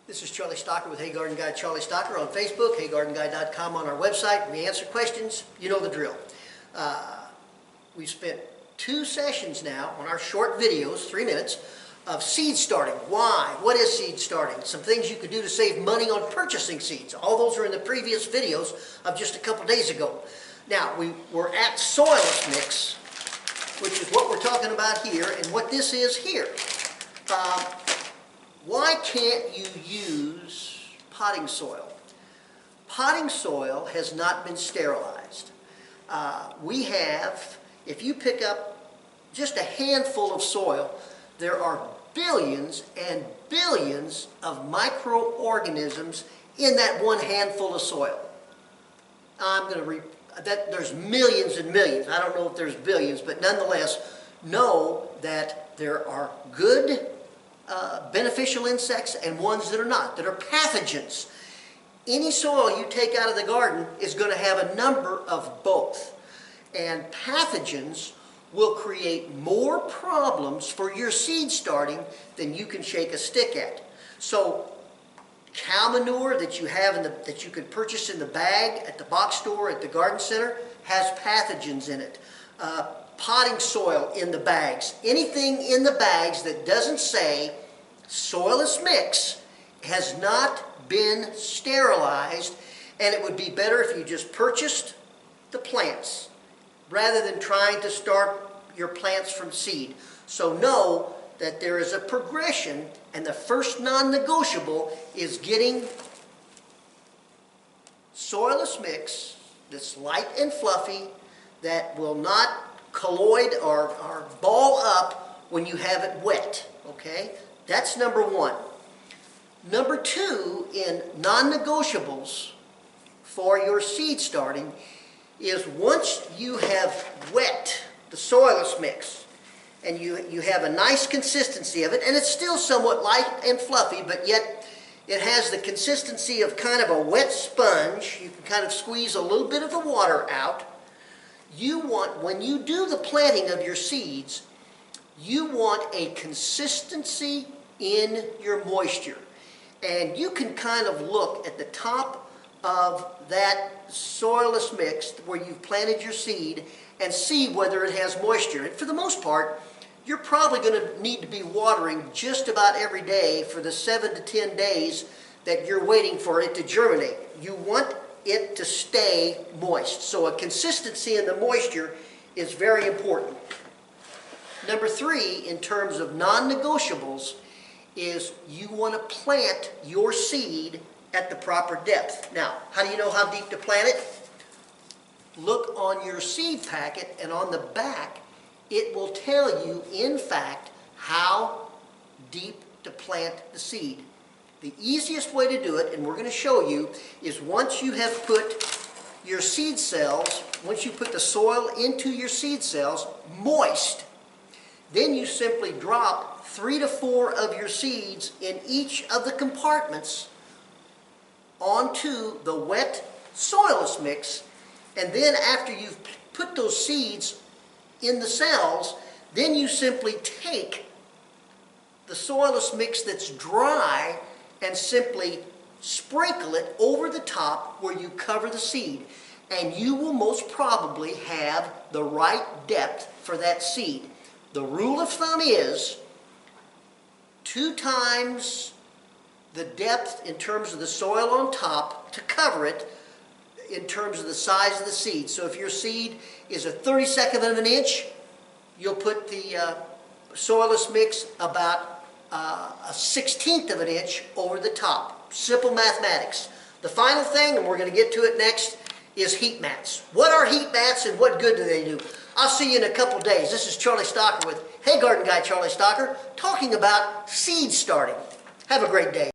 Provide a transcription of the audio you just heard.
This is Charlie Stocker with Hey Garden Guy Charlie Stocker on Facebook, heygardenguy.com on our website. We answer questions. You know the drill. We've spent 2 sessions now on our short videos, 3 minutes, of seed starting. Why? What is seed starting? Some things you can do to save money on purchasing seeds. All those are in the previous videos of just a couple days ago. Now, we're at Soilless mix, which is what we're talking about here, and what this is here. Why can't you use potting soil? Potting soil has not been sterilized. If you pick up just a handful of soil, there are billions and billions of microorganisms in that one handful of soil. There's millions and millions. I don't know if there's billions, but nonetheless, know that there are good beneficial insects and ones that are not, that are pathogens. Any soil you take out of the garden is going to have a number of both. And pathogens will create more problems for your seed starting than you can shake a stick at. So cow manure that you have that you could purchase in the bag at the box store at the garden center has pathogens in it. Potting soil in the bags. Anything in the bags that doesn't say Soilless mix has not been sterilized, and it would be better if you just purchased the plants rather than trying to start your plants from seed. So know that there is a progression, and the first non-negotiable is getting Soilless mix that's light and fluffy, that will not colloid or ball up when you have it wet, okay? That's number 1. Number 2 in non-negotiables for your seed starting is once you have wet the Soilless mix and you have a nice consistency of it, and it's still somewhat light and fluffy, but yet it has the consistency of kind of a wet sponge. You can kind of squeeze a little bit of the water out. When you do the planting of your seeds, you want a consistency in your moisture. And you can kind of look at the top of that Soilless mix where you've planted your seed and see whether it has moisture. And for the most part, you're probably going to need to be watering just about every day for the 7 to 10 days that you're waiting for it to germinate. You want it to stay moist. So a consistency in the moisture is very important. Number 3, in terms of non-negotiables, is you want to plant your seed at the proper depth. Now, how do you know how deep to plant it? Look on your seed packet, and on the back, it will tell you, in fact, how deep to plant the seed. The easiest way to do it, and we're going to show you, is once you have put your seed cells, once you put the soil into your seed cells moist, then you simply drop 3 to 4 of your seeds in each of the compartments onto the wet Soilless mix, and then after you've put those seeds in the cells, then you simply take the Soilless mix that's dry and simply sprinkle it over the top where you cover the seed, and you will most probably have the right depth for that seed. The rule of thumb is 2 times the depth in terms of the soil on top to cover it in terms of the size of the seed. So if your seed is a 32nd of an inch, you'll put the Soilless mix about a 1/16 of an inch over the top. Simple mathematics. The final thing, and we're going to get to it next, is heat mats. What are heat mats and what good do they do? I'll see you in a couple days. This is Charlie Stocker with Hey Garden Guy Charlie Stocker, talking about seed starting. Have a great day.